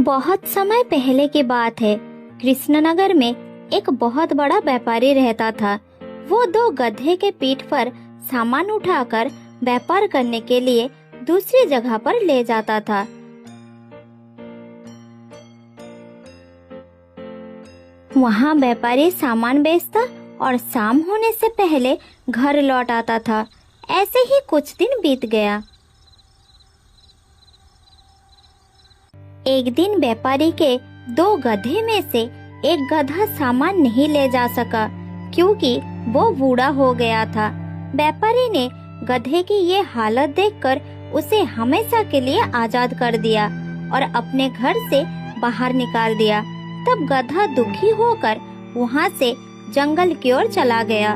बहुत समय पहले की बात है। कृष्णनगर में एक बहुत बड़ा व्यापारी रहता था। वो दो गधे के पीठ पर सामान उठाकर व्यापार करने के लिए दूसरी जगह पर ले जाता था। वहाँ व्यापारी सामान बेचता और शाम होने से पहले घर लौट आता था। ऐसे ही कुछ दिन बीत गया। एक दिन व्यापारी के दो गधे में से एक गधा सामान नहीं ले जा सका क्योंकि वो बूढ़ा हो गया था। व्यापारी ने गधे की ये हालत देखकर उसे हमेशा के लिए आजाद कर दिया और अपने घर से बाहर निकाल दिया। तब गधा दुखी होकर वहाँ से जंगल की ओर चला गया।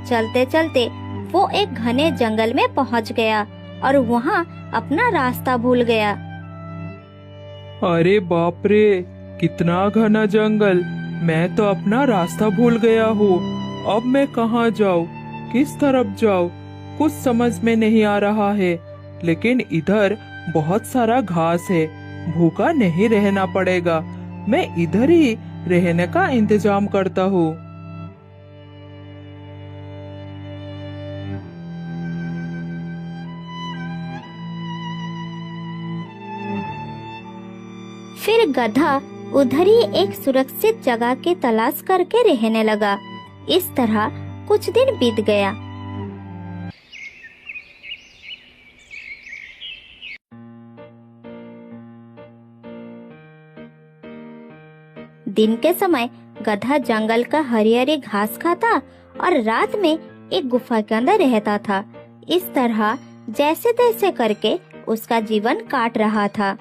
चलते चलते वो एक घने जंगल में पहुंच गया और वहाँ अपना रास्ता भूल गया। अरे बाप रे, कितना घना जंगल! मैं तो अपना रास्ता भूल गया हूँ। अब मैं कहाँ जाऊँ, किस तरफ जाऊँ, कुछ समझ में नहीं आ रहा है। लेकिन इधर बहुत सारा घास है, भूखा नहीं रहना पड़ेगा। मैं इधर ही रहने का इंतजाम करता हूँ। फिर गधा उधर ही एक सुरक्षित जगह की तलाश करके रहने लगा। इस तरह कुछ दिन बीत गया। दिन के समय गधा जंगल का हरी हरी घास खाता और रात में एक गुफा के अंदर रहता था। इस तरह जैसे तैसे करके उसका जीवन काट रहा था।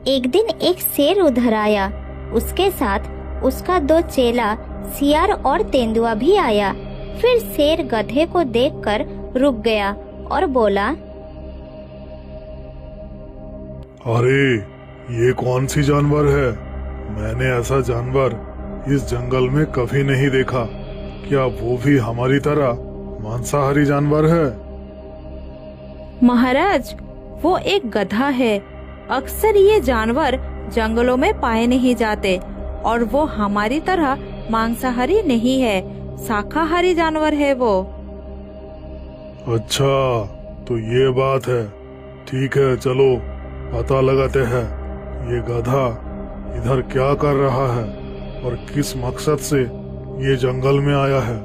एक दिन एक शेर उधर आया। उसके साथ उसका दो चेला सियार और तेंदुआ भी आया। फिर शेर गधे को देखकर रुक गया और बोला, अरे ये कौन सी जानवर है? मैंने ऐसा जानवर इस जंगल में कभी नहीं देखा। क्या वो भी हमारी तरह मांसाहारी जानवर है? महाराज, वो एक गधा है। अक्सर ये जानवर जंगलों में पाए नहीं जाते और वो हमारी तरह मांसाहारी नहीं है, शाकाहारी जानवर है वो। अच्छा, तो ये बात है। ठीक है, चलो पता लगाते हैं ये गधा इधर क्या कर रहा है और किस मकसद से ये जंगल में आया है।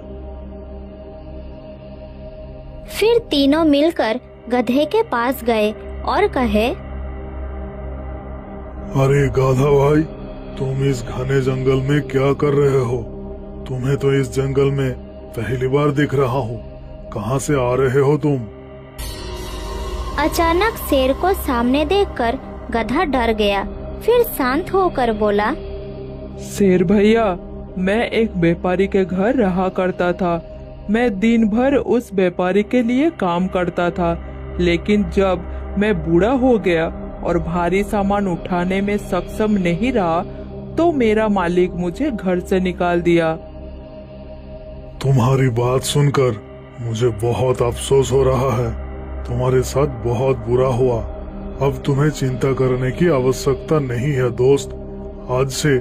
फिर तीनों मिलकर गधे के पास गए और कहे, अरे गाधा भाई, तुम इस घने जंगल में क्या कर रहे हो? तुम्हें तो इस जंगल में पहली बार दिख रहा हूँ। कहाँ से आ रहे हो तुम? अचानक शेर को सामने देखकर गधा डर गया। फिर शांत होकर बोला, शेर भैया, मैं एक व्यापारी के घर रहा करता था। मैं दिन भर उस व्यापारी के लिए काम करता था, लेकिन जब मैं बूढ़ा हो गया और भारी सामान उठाने में सक्षम नहीं रहा तो मेरा मालिक मुझे घर से निकाल दिया। तुम्हारी बात सुनकर मुझे बहुत अफसोस हो रहा है। तुम्हारे साथ बहुत बुरा हुआ। अब तुम्हें चिंता करने की आवश्यकता नहीं है दोस्त। आज से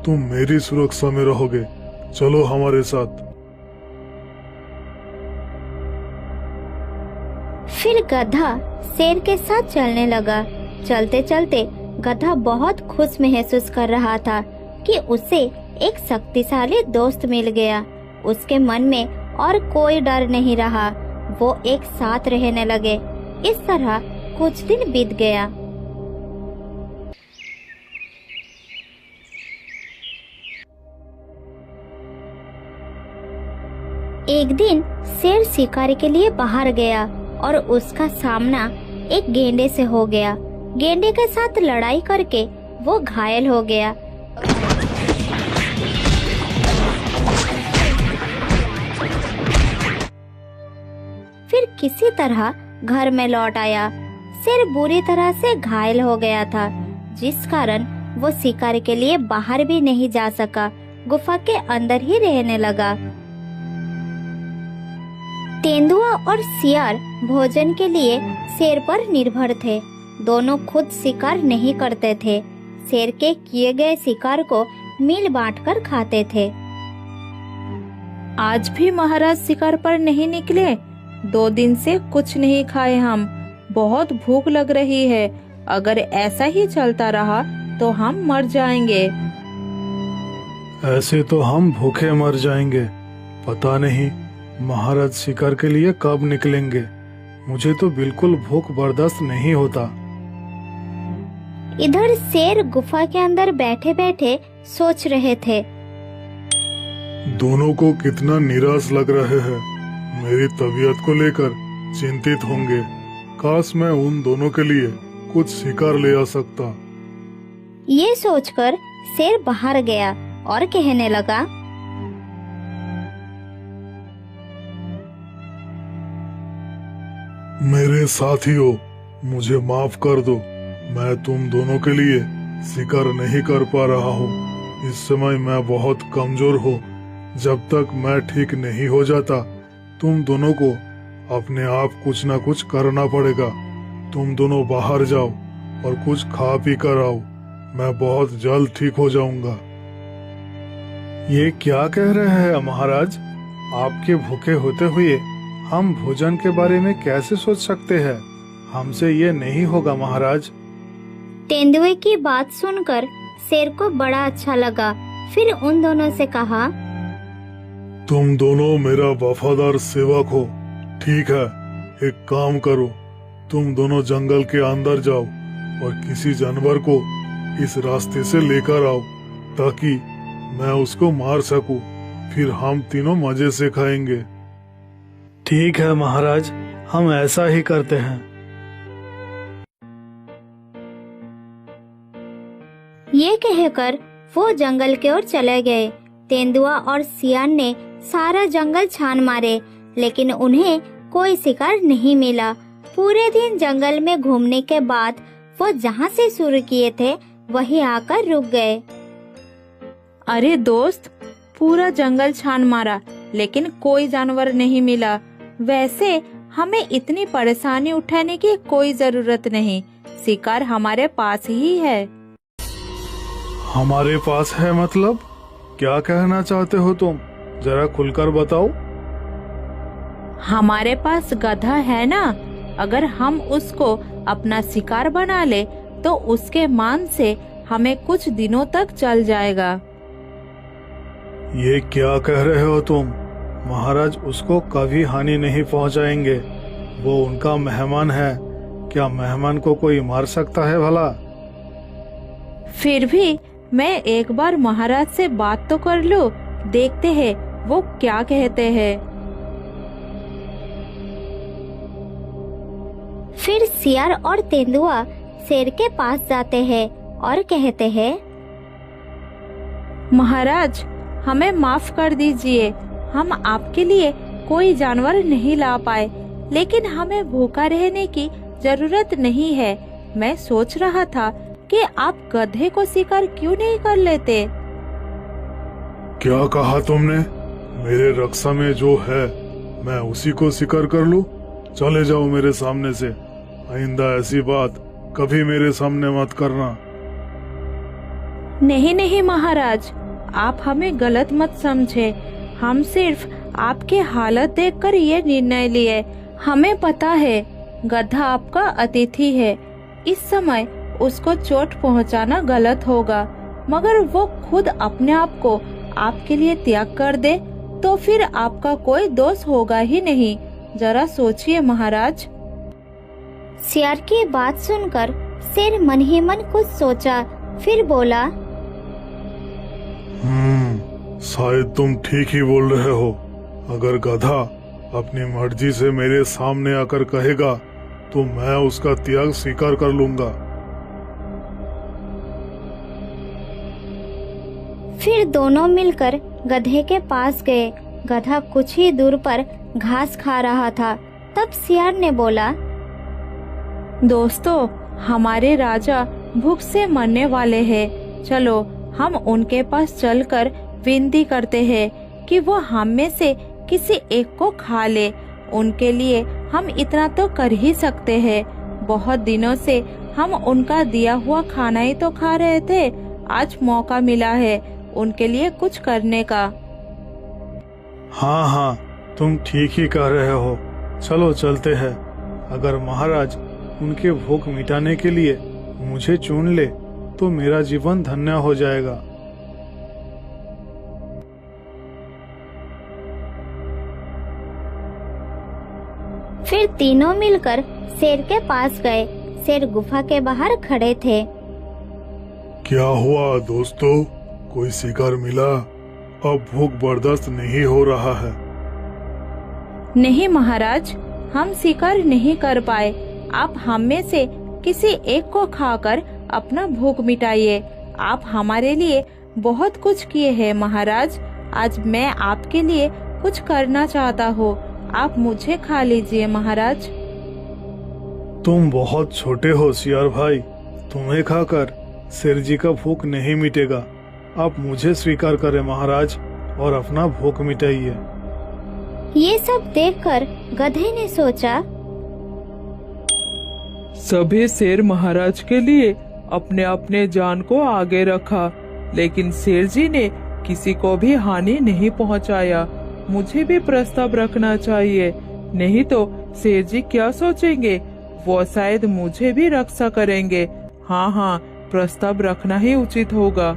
तुम मेरी सुरक्षा में रहोगे। चलो हमारे साथ। फिर गधा शेर के साथ चलने लगा। चलते चलते गधा बहुत खुश महसूस कर रहा था कि उसे एक शक्तिशाली दोस्त मिल गया। उसके मन में और कोई डर नहीं रहा। वो एक साथ रहने लगे। इस तरह कुछ दिन बीत गया। एक दिन शेर शिकार के लिए बाहर गया और उसका सामना एक गेंडे से हो गया। गेंडे के साथ लड़ाई करके वो घायल हो गया। फिर किसी तरह घर में लौट आया। शेर बुरी तरह से घायल हो गया था। जिस कारण वो शिकार के लिए बाहर भी नहीं जा सका, गुफा के अंदर ही रहने लगा। तेंदुआ और सियार भोजन के लिए शेर पर निर्भर थे। दोनों खुद शिकार नहीं करते थे, शेर के किए गए शिकार को मिल बांटकर खाते थे। आज भी महाराज शिकार पर नहीं निकले? 2 दिन से कुछ नहीं खाए हम, बहुत भूख लग रही है। अगर ऐसा ही चलता रहा तो हम मर जाएंगे। ऐसे तो हम भूखे मर जाएंगे। पता नहीं महाराज शिकार के लिए कब निकलेंगे। मुझे तो बिल्कुल भूख बर्दाश्त नहीं होता। इधर शेर गुफा के अंदर बैठे बैठे सोच रहे थे। दोनों को कितना निराश लग रहे हैं। मेरी तबीयत को लेकर चिंतित होंगे। काश मैं उन दोनों के लिए कुछ शिकार ले आ सकता। ये सोचकर शेर बाहर गया और कहने लगा, मेरे साथियों, मुझे माफ कर दो। मैं तुम दोनों के लिए शिकार नहीं कर पा रहा हूँ। इस समय मैं बहुत कमजोर हूँ। जब तक मैं ठीक नहीं हो जाता, तुम दोनों को अपने आप कुछ ना कुछ करना पड़ेगा। तुम दोनों बाहर जाओ और कुछ खा पी कर आओ। मैं बहुत जल्द ठीक हो जाऊंगा। ये क्या कह रहे हैं महाराज? आपके भूखे होते हुए हम भोजन के बारे में कैसे सोच सकते हैं? हमसे ये नहीं होगा महाराज। तेंदुए की बात सुनकर शेर को बड़ा अच्छा लगा। फिर उन दोनों से कहा, तुम दोनों मेरा वफादार सेवक हो। ठीक है, एक काम करो, तुम दोनों जंगल के अंदर जाओ और किसी जानवर को इस रास्ते से लेकर आओ ताकि मैं उसको मार सकूं। फिर हम तीनों मजे से खाएंगे। ठीक है महाराज, हम ऐसा ही करते हैं। ये कहकर वो जंगल की ओर चले गए। तेंदुआ और सियार ने सारा जंगल छान मारे, लेकिन उन्हें कोई शिकार नहीं मिला। पूरे दिन जंगल में घूमने के बाद वो जहाँ से शुरू किए थे वहीं आकर रुक गए। अरे दोस्त, पूरा जंगल छान मारा लेकिन कोई जानवर नहीं मिला। वैसे हमें इतनी परेशानी उठाने की कोई जरूरत नहीं, शिकार हमारे पास ही है। हमारे पास है मतलब? क्या कहना चाहते हो तुम? जरा खुलकर बताओ। हमारे पास गधा है ना, अगर हम उसको अपना शिकार बना ले तो उसके मांस से हमें कुछ दिनों तक चल जाएगा। ये क्या कह रहे हो तुम? महाराज उसको कभी हानि नहीं पहुंचाएंगे। वो उनका मेहमान है। क्या मेहमान को कोई मार सकता है भला? फिर भी मैं एक बार महाराज से बात तो कर लूं, देखते हैं वो क्या कहते हैं। फिर सियार और तेंदुआ शेर के पास जाते हैं और कहते हैं, महाराज हमें माफ कर दीजिए, हम आपके लिए कोई जानवर नहीं ला पाए, लेकिन हमें भूखा रहने की जरूरत नहीं है। मैं सोच रहा था कि आप गधे को शिकार क्यों नहीं कर लेते। क्या कहा तुमने? मेरे रक्षा में जो है मैं उसी को शिकार कर लूं? चले जाओ मेरे सामने से। आइंदा ऐसी बात कभी मेरे सामने मत करना। नहीं नहीं महाराज, आप हमें गलत मत समझे। हम सिर्फ आपके हालत देखकर ये निर्णय लिए। हमें पता है गधा आपका अतिथि है, इस समय उसको चोट पहुंचाना गलत होगा, मगर वो खुद अपने आप को आपके लिए त्याग कर दे तो फिर आपका कोई दोष होगा ही नहीं। जरा सोचिए महाराज। सियार की बात सुनकर शेर मन ही मन कुछ सोचा, फिर बोला, शायद तुम ठीक ही बोल रहे हो। अगर गधा अपनी मर्जी से मेरे सामने आकर कहेगा तो मैं उसका त्याग स्वीकार कर लूंगा। फिर दोनों मिलकर गधे के पास गए। गधा कुछ ही दूर पर घास खा रहा था। तब सियार ने बोला, दोस्तों, हमारे राजा भूख से मरने वाले हैं। चलो हम उनके पास चलकर विनती करते हैं कि वो हम में से किसी एक को खा ले। उनके लिए हम इतना तो कर ही सकते हैं। बहुत दिनों से हम उनका दिया हुआ खाना ही तो खा रहे थे। आज मौका मिला है उनके लिए कुछ करने का। हाँ हाँ, तुम ठीक ही कह रहे हो। चलो चलते हैं। अगर महाराज उनके भूख मिटाने के लिए मुझे चुन ले तो मेरा जीवन धन्य हो जाएगा। फिर तीनों मिलकर शेर के पास गए। शेर गुफा के बाहर खड़े थे। क्या हुआ दोस्तों, कोई शिकार मिला? अब भूख बर्दाश्त नहीं हो रहा है। नहीं महाराज, हम शिकार नहीं कर पाए। आप हम में से किसी एक को खाकर अपना भूख मिटाइए। आप हमारे लिए बहुत कुछ किए हैं महाराज। आज मैं आपके लिए कुछ करना चाहता हूँ। आप मुझे खा लीजिए महाराज। तुम बहुत छोटे हो सियार भाई, तुम्हें खाकर शेर जी का भूख नहीं मिटेगा। आप मुझे स्वीकार करें महाराज और अपना भूख मिटाइए। ये सब देखकर गधे ने सोचा, सभी शेर महाराज के लिए अपने अपने जान को आगे रखा, लेकिन शेर जी ने किसी को भी हानि नहीं पहुंचाया। मुझे भी प्रस्ताव रखना चाहिए, नहीं तो शेर जी क्या सोचेंगे? वो शायद मुझे भी रक्षा करेंगे। हाँ हाँ, प्रस्ताव रखना ही उचित होगा।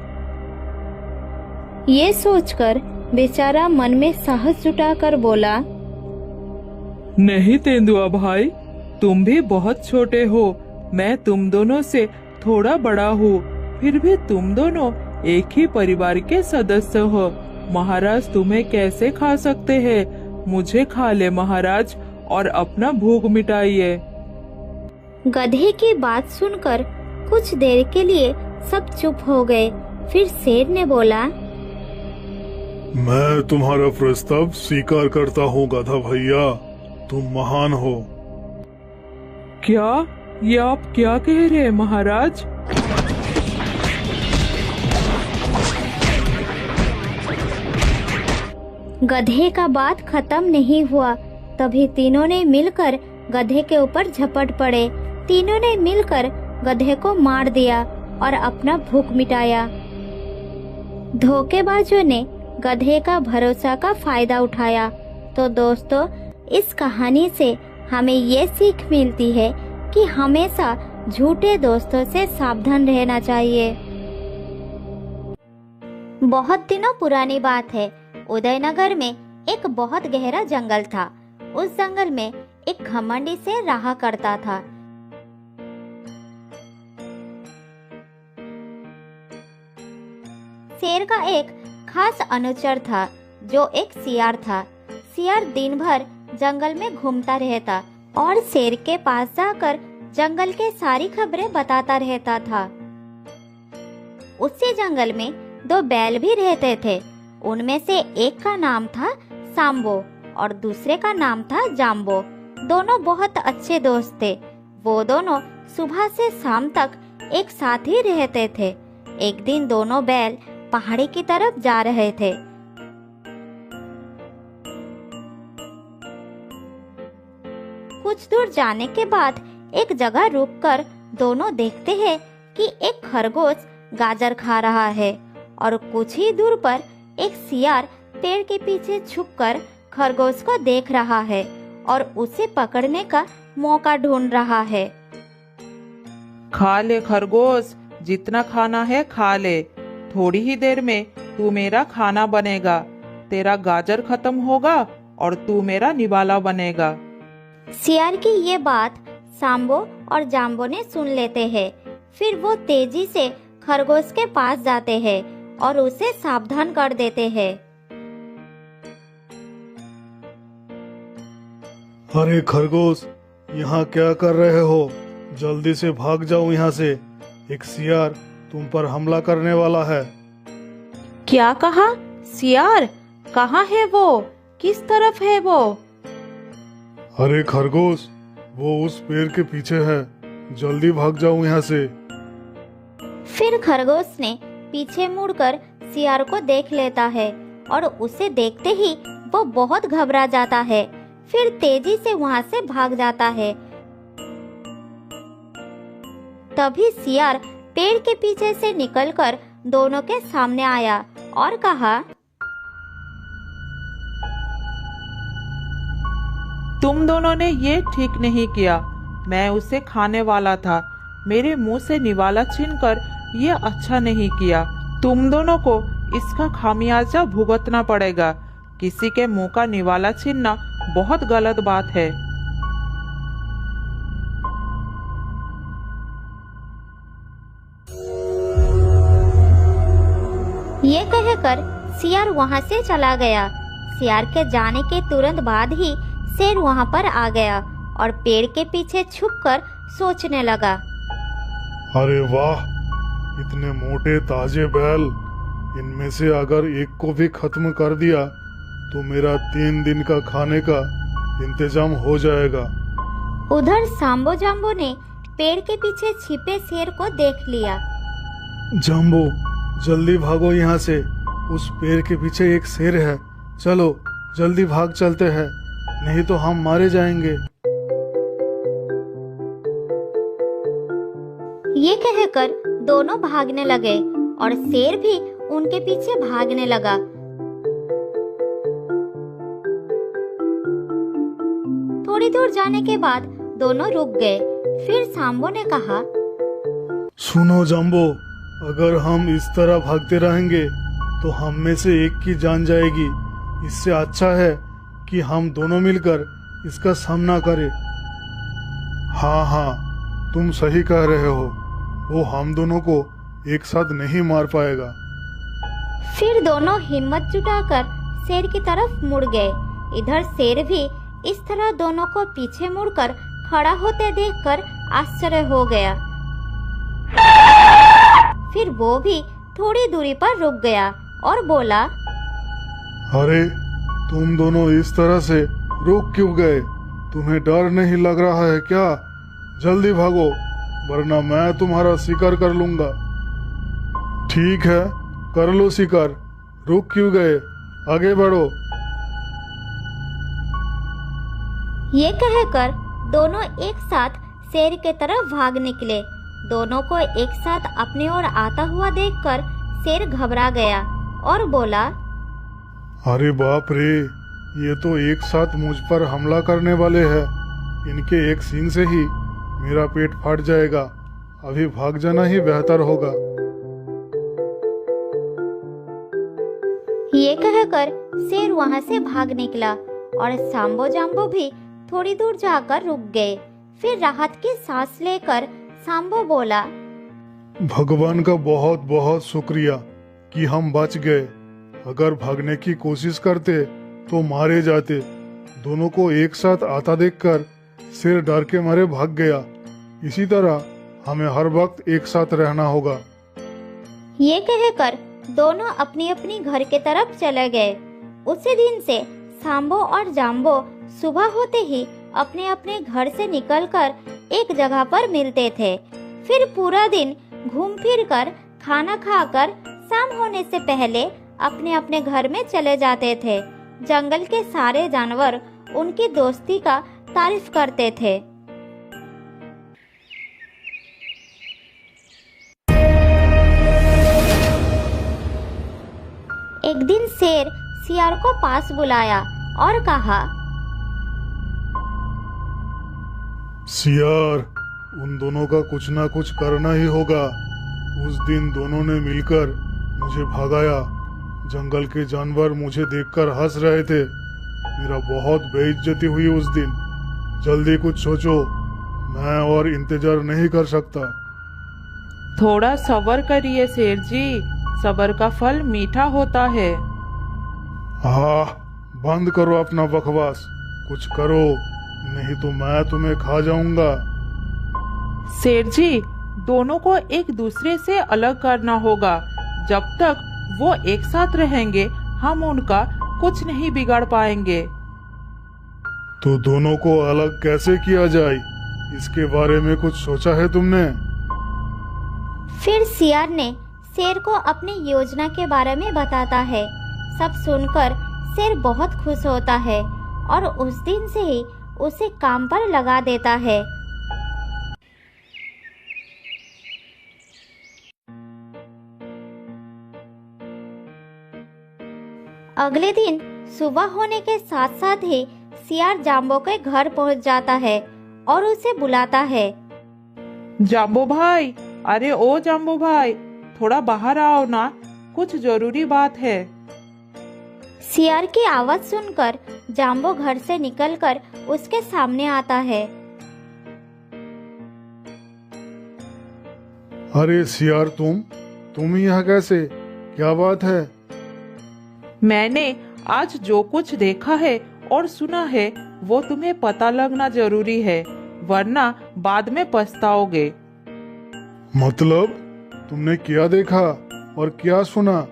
ये सोचकर बेचारा मन में साहस जुटाकर बोला, नहीं तेंदुआ भाई, तुम भी बहुत छोटे हो। मैं तुम दोनों से थोड़ा बड़ा हूँ, फिर भी तुम दोनों एक ही परिवार के सदस्य हो। महाराज तुम्हें कैसे खा सकते हैं? मुझे खा ले महाराज और अपना भूख मिटाइए। गधे की बात सुनकर कुछ देर के लिए सब चुप हो गए। फिर शेर ने बोला, मैं तुम्हारा प्रस्ताव स्वीकार करता हूँ गधा भैया, तुम महान हो। क्या? ये आप क्या कह रहे हैं महाराज? गधे का बात खत्म नहीं हुआ, तभी तीनों ने मिलकर गधे के ऊपर झपट पड़े। तीनों ने मिलकर गधे को मार दिया और अपना भूख मिटाया। धोखेबाजों ने गधे का भरोसा का फायदा उठाया। तो दोस्तों, इस कहानी से हमें ये सीख मिलती है कि हमेशा झूठे दोस्तों से सावधान रहना चाहिए। बहुत दिनों पुरानी बात है। उदयनगर में एक बहुत गहरा जंगल था। उस जंगल में एक घमंडी शेर रहा करता था। शेर का एक खास अनुचर था जो एक सियार था। सियार दिन भर जंगल में घूमता रहता और शेर के पास जाकर जंगल के सारी खबरें बताता रहता था। उसी जंगल में दो बैल भी रहते थे। उनमें से एक का नाम था सांबो और दूसरे का नाम था जाम्बो। दोनों बहुत अच्छे दोस्त थे। वो दोनों सुबह से शाम तक एक साथ ही रहते थे। एक दिन दोनों बैल पहाड़ी की तरफ जा रहे थे। कुछ दूर जाने के बाद एक जगह रुककर दोनों देखते हैं कि एक खरगोश गाजर खा रहा है और कुछ ही दूर पर एक सियार पेड़ के पीछे छुपकर खरगोश को देख रहा है और उसे पकड़ने का मौका ढूंढ रहा है। खा ले खरगोश, जितना खाना है खा ले। थोड़ी ही देर में तू मेरा खाना बनेगा। तेरा गाजर खत्म होगा और तू मेरा निवाला बनेगा। सियार की ये बात सांबो और जाम्बो ने सुन लेते हैं। फिर वो तेजी से खरगोश के पास जाते हैं और उसे सावधान कर देते हैं। अरे खरगोश, यहाँ क्या कर रहे हो? जल्दी से भाग जाओ यहाँ से। एक सियार तुम पर हमला करने वाला है। क्या कहा? सियार? कहाँ है वो? किस तरफ है वो? अरे खरगोश, वो उस पेड़ के पीछे है। जल्दी भाग जाओ यहाँ से। फिर खरगोश ने पीछे मुड़कर सियार को देख लेता है और उसे देखते ही वो बहुत घबरा जाता है। फिर तेजी से वहाँ से भाग जाता है। तभी सियार पेड़ के पीछे से निकलकर दोनों के सामने आया और कहा, तुम दोनों ने ये ठीक नहीं किया। मैं उसे खाने वाला था। मेरे मुंह से निवाला छीनकर ये अच्छा नहीं किया। तुम दोनों को इसका खामियाजा भुगतना पड़ेगा। किसी के मुंह का निवाला छीनना बहुत गलत बात है। ये कहकर सियार वहाँ से चला गया। सियार के जाने के तुरंत बाद ही शेर वहाँ पर आ गया और पेड़ के पीछे छुपकर सोचने लगा। अरे वाह, इतने मोटे ताजे बैल, इनमें से अगर एक को भी खत्म कर दिया तो मेरा 3 दिन का खाने का इंतजाम हो जाएगा। उधर सांबो जाम्बो ने पेड़ के पीछे छिपे शेर को देख लिया। जाम्बो, जल्दी भागो यहाँ से। उस पेड़ के पीछे एक शेर है। चलो जल्दी भाग चलते हैं, नहीं तो हम मारे जाएंगे। ये कहकर दोनों भागने लगे और शेर भी उनके पीछे भागने लगा। थोड़ी दूर जाने के बाद दोनों रुक गए। फिर सांबो ने कहा, सुनो जाम्बो, अगर हम इस तरह भागते रहेंगे तो हम में से एक की जान जाएगी। इससे अच्छा है कि हम दोनों मिलकर इसका सामना करें। हाँ हाँ, तुम सही कह रहे हो। वो हम दोनों को एक साथ नहीं मार पाएगा। फिर दोनों हिम्मत जुटाकर शेर की तरफ मुड़ गए। इधर शेर भी इस तरह दोनों को पीछे मुड़कर खड़ा होते देखकर आश्चर्य हो गया। फिर वो भी थोड़ी दूरी पर रुक गया और बोला, अरे तुम दोनों इस तरह से रुक क्यों गए? तुम्हें डर नहीं लग रहा है क्या? जल्दी भागो, वरना मैं तुम्हारा शिकार कर लूंगा। ठीक है, कर लो शिकार। रुक क्यों गए? आगे बढ़ो। ये कहकर दोनों एक साथ शेर के तरफ भाग निकले। दोनों को एक साथ अपनी ओर आता हुआ देखकर शेर घबरा गया और बोला, अरे बाप रे, ये तो एक साथ मुझ पर हमला करने वाले हैं। इनके एक सींग से ही मेरा पेट फट जाएगा। अभी भाग जाना ही बेहतर होगा। ये कहकर शेर वहाँ से भाग निकला और सांबो जाम्बो भी थोड़ी दूर जाकर रुक गए। फिर राहत की सांस लेकर सांबो बोला, भगवान का बहुत बहुत शुक्रिया कि हम बच गए। अगर भागने की कोशिश करते तो मारे जाते। दोनों को एक साथ आता देखकर शेर डर के मारे भाग गया। इसी तरह हमें हर वक्त एक साथ रहना होगा। ये कहकर दोनों अपनी अपनी घर के तरफ चले गए। उसी दिन से सांबो और जाम्बो सुबह होते ही अपने अपने घर से निकलकर एक जगह पर मिलते थे। फिर पूरा दिन घूम फिर कर खाना खाकर शाम होने से पहले अपने अपने घर में चले जाते थे। जंगल के सारे जानवर उनकी दोस्ती का तारीफ करते थे। एक दिन शेर सियार को पास बुलाया और कहा, सियार, उन दोनों का कुछ ना कुछ करना ही होगा। उस दिन दोनों ने मिलकर मुझे भगाया। जंगल के जानवर मुझे देखकर हंस रहे थे। मेरा बहुत बेइज्जती हुई उस दिन। जल्दी कुछ सोचो, मैं और इंतजार नहीं कर सकता। थोड़ा सब्र करिए शेर जी, सब्र का फल मीठा होता है। हाँ, बंद करो अपना बकवास, कुछ करो, नहीं तो मैं तुम्हें खा जाऊंगा। शेर जी, दोनों को एक दूसरे से अलग करना होगा। जब तक वो एक साथ रहेंगे हम उनका कुछ नहीं बिगाड़ पाएंगे। तो दोनों को अलग कैसे किया जाए, इसके बारे में कुछ सोचा है तुमने? फिर सियार ने शेर को अपनी योजना के बारे में बताता है। सब सुनकर शेर बहुत खुश होता है और उस दिन से ही उसे काम पर लगा देता है। अगले दिन सुबह होने के साथ साथ ही सियार जाम्बो के घर पहुंच जाता है और उसे बुलाता है। जाम्बो भाई, अरे ओ जाम्बो भाई, थोड़ा बाहर आओ ना, कुछ जरूरी बात है। सियार की आवाज सुनकर जाम्बो घर से निकलकर उसके सामने आता है। अरे सियार, तुम यहाँ कैसे? क्या बात है? मैंने आज जो कुछ देखा है और सुना है वो तुम्हें पता लगना जरूरी है, वरना बाद में पछताओगे। मतलब तुमने क्या देखा और क्या सुना,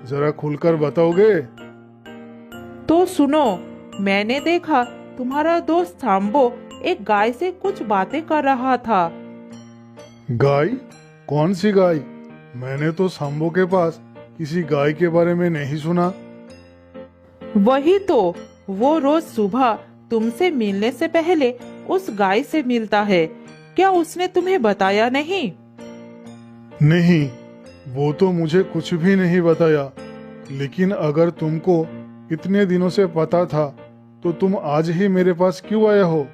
जरा खुलकर बताओगे? तो सुनो, मैंने देखा तुम्हारा दोस्त सांबो एक गाय से कुछ बातें कर रहा था। गाय? कौन सी गाय? मैंने तो सांबो के पास किसी गाय के बारे में नहीं सुना। वही तो, वो रोज सुबह तुमसे मिलने से पहले उस गाय से मिलता है। क्या उसने तुम्हें बताया नहीं? नहीं, वो तो मुझे कुछ भी नहीं बताया। लेकिन अगर तुमको इतने दिनों से पता था तो तुम आज ही मेरे पास क्यों आए हो?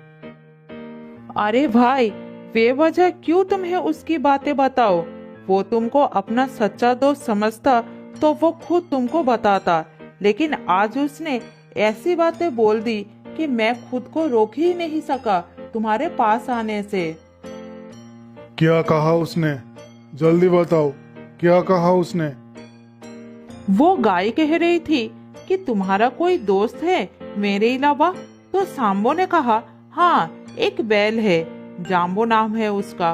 अरे भाई, बेवजह क्यों तुम्हें उसकी बातें बताओ? वो तुमको अपना सच्चा दोस्त समझता तो वो खुद तुमको बताता, लेकिन आज उसने ऐसी बातें बोल दी कि मैं खुद को रोक ही नहीं सका तुम्हारे पास आने से। क्या कहा उसने? जल्दी बताओ, क्या कहा उसने? वो गाय कह रही थी कि तुम्हारा कोई दोस्त है मेरे अलावा? तो सांबो ने कहा, हाँ, एक बैल है, जाम्बो नाम है उसका।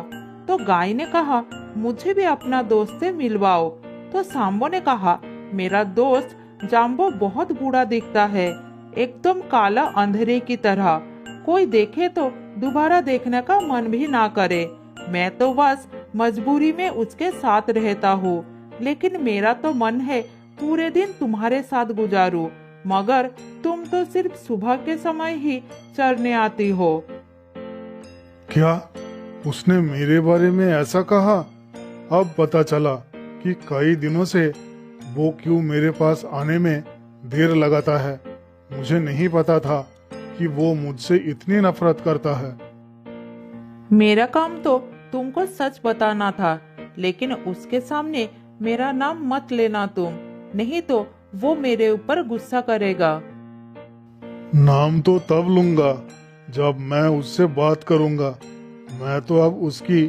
तो गाय ने कहा, मुझे भी अपना दोस्त से मिलवाओ। तो सांबो ने कहा, मेरा दोस्त जाम्बो बहुत बूढ़ा दिखता है, एकदम काला अंधेरे की तरह, कोई देखे तो दोबारा देखने का मन भी ना करे। मैं तो बस मजबूरी में उसके साथ रहता हूँ, लेकिन मेरा तो मन है पूरे दिन तुम्हारे साथ गुजारूं, मगर तुम तो सिर्फ सुबह के समय ही चरने आती हो। क्या उसने मेरे बारे में ऐसा कहा? अब पता चला कि कई दिनों से वो क्यों मेरे पास आने में देर लगाता है। मुझे नहीं पता था कि वो मुझसे इतनी नफरत करता है। मेरा काम तो तुमको सच बताना था, लेकिन उसके सामने मेरा नाम मत लेना तुम, नहीं तो वो मेरे ऊपर गुस्सा करेगा। नाम तो तब लूंगा जब मैं उससे बात करूंगा। मैं तो अब उसकी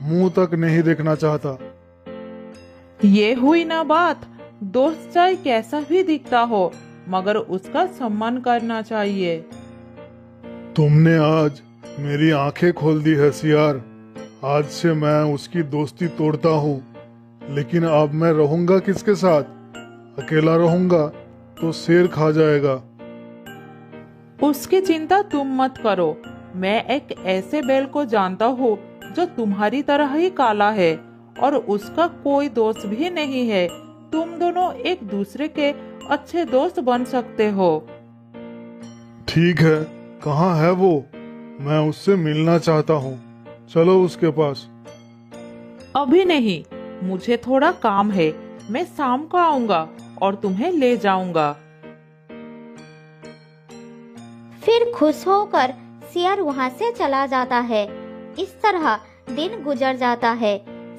मुंह तक नहीं देखना चाहता। ये हुई ना बात। दोस्त चाहे कैसा भी दिखता हो, मगर उसका सम्मान करना चाहिए। तुमने आज मेरी आंखें खोल दी है सियार। आज से मैं उसकी दोस्ती तोड़ता हूँ, लेकिन अब मैं रहूंगा किसके साथ? अकेला रहूंगा तो शेर खा जाएगा। उसकी चिंता तुम मत करो। मैं एक ऐसे बैल को जानता हूँ जो तुम्हारी तरह ही काला है और उसका कोई दोस्त भी नहीं है। तुम दोनों एक दूसरे के अच्छे दोस्त बन सकते हो। ठीक है, कहाँ है वो? मैं उससे मिलना चाहता हूँ। चलो उसके पास। अभी नहीं, मुझे थोड़ा काम है। मैं शाम को आऊंगा और तुम्हें ले जाऊंगा। फिर खुश होकर सियार वहाँ से चला जाता है। इस तरह दिन गुजर जाता है।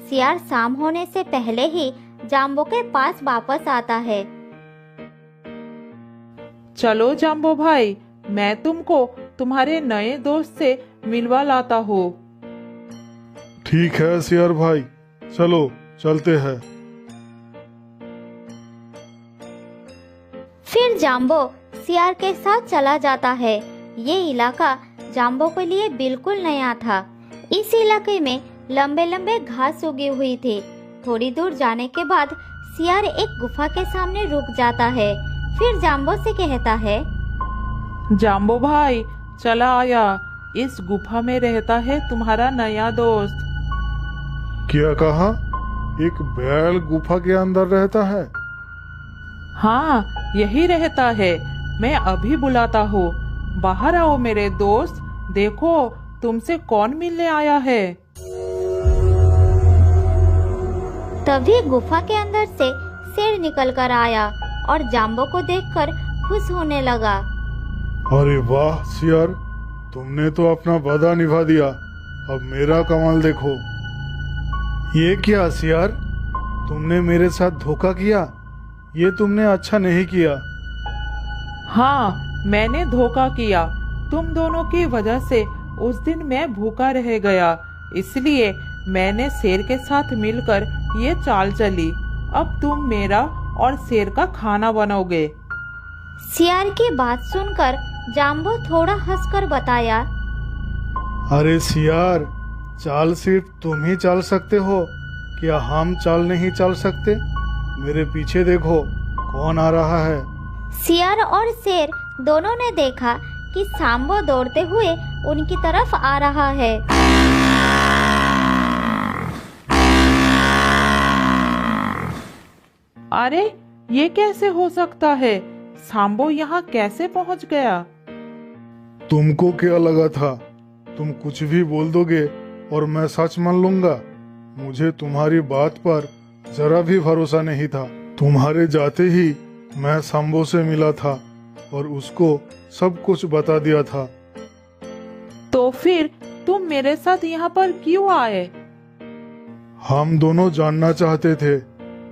सियार शाम होने से पहले ही जाम्बो के पास वापस आता है। चलो जाम्बो भाई, मैं तुमको तुम्हारे नए दोस्त से मिलवा लाता हूँ। ठीक है सियार भाई, चलो चलते हैं। फिर जाम्बो सियार के साथ चला जाता है। ये इलाका जाम्बो के लिए बिल्कुल नया था। इस इलाके में लंबे लंबे घास उगी हुई थी। थोड़ी दूर जाने के बाद सियार एक गुफा के सामने रुक जाता है। फिर जाम्बो से कहता है, जाम्बो भाई, चला आया। इस गुफा में रहता है तुम्हारा नया दोस्त। क्या कहा? एक बैल गुफा के अंदर रहता है? हाँ, यही रहता है। मैं अभी बुलाता हूँ। बाहर आओ मेरे दोस्त, देखो तुमसे कौन मिलने आया है। तभी गुफा के अंदर से शेर निकल कर आया और जाम्बो को देखकर खुश होने लगा। अरे वाह सियार, तुमने तो अपना वादा निभा दिया। अब मेरा कमाल देखो। ये क्या सियार, तुमने मेरे साथ धोखा किया? ये तुमने अच्छा नहीं किया। हाँ, मैंने धोखा किया। तुम दोनों की वजह से उस दिन मैं भूखा रह गया, इसलिए मैंने शेर के साथ मिलकर ये चाल चली। अब तुम मेरा और शेर का खाना बनाओगे। सियार की बात सुनकर जाम्बो थोड़ा हंसकर बताया, अरे सियार, चाल सिर्फ तुम ही चाल सकते हो, क्या हम चाल नहीं चल सकते? मेरे पीछे देखो, कौन आ रहा है। सियार और शेर दोनों ने देखा कि सांबो दौड़ते हुए उनकी तरफ आ रहा है। अरे, ये कैसे हो सकता है? सांबो यहाँ कैसे पहुँच गया? तुमको क्या लगा था तुम कुछ भी बोल दोगे और मैं सच मान लूंगा? मुझे तुम्हारी बात पर जरा भी भरोसा नहीं था। तुम्हारे जाते ही मैं सांबो से मिला था और उसको सब कुछ बता दिया था। तो फिर तुम मेरे साथ यहाँ पर क्यों आए? हम दोनों जानना चाहते थे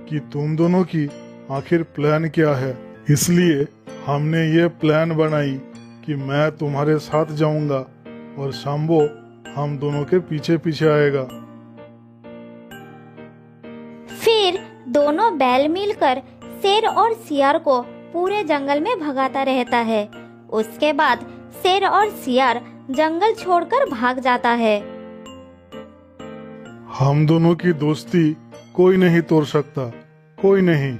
कि तुम दोनों की आखिर प्लान क्या है, इसलिए हमने ये प्लान बनाई कि मैं तुम्हारे साथ जाऊंगा और सांबो हम दोनों के पीछे पीछे आएगा। फिर दोनों बैल मिलकर शेर और सियार को पूरे जंगल में भगाता रहता है। उसके बाद शेर और सियार जंगल छोड़कर भाग जाता है। हम दोनों की दोस्ती कोई नहीं तोड़ सकता, कोई नहीं।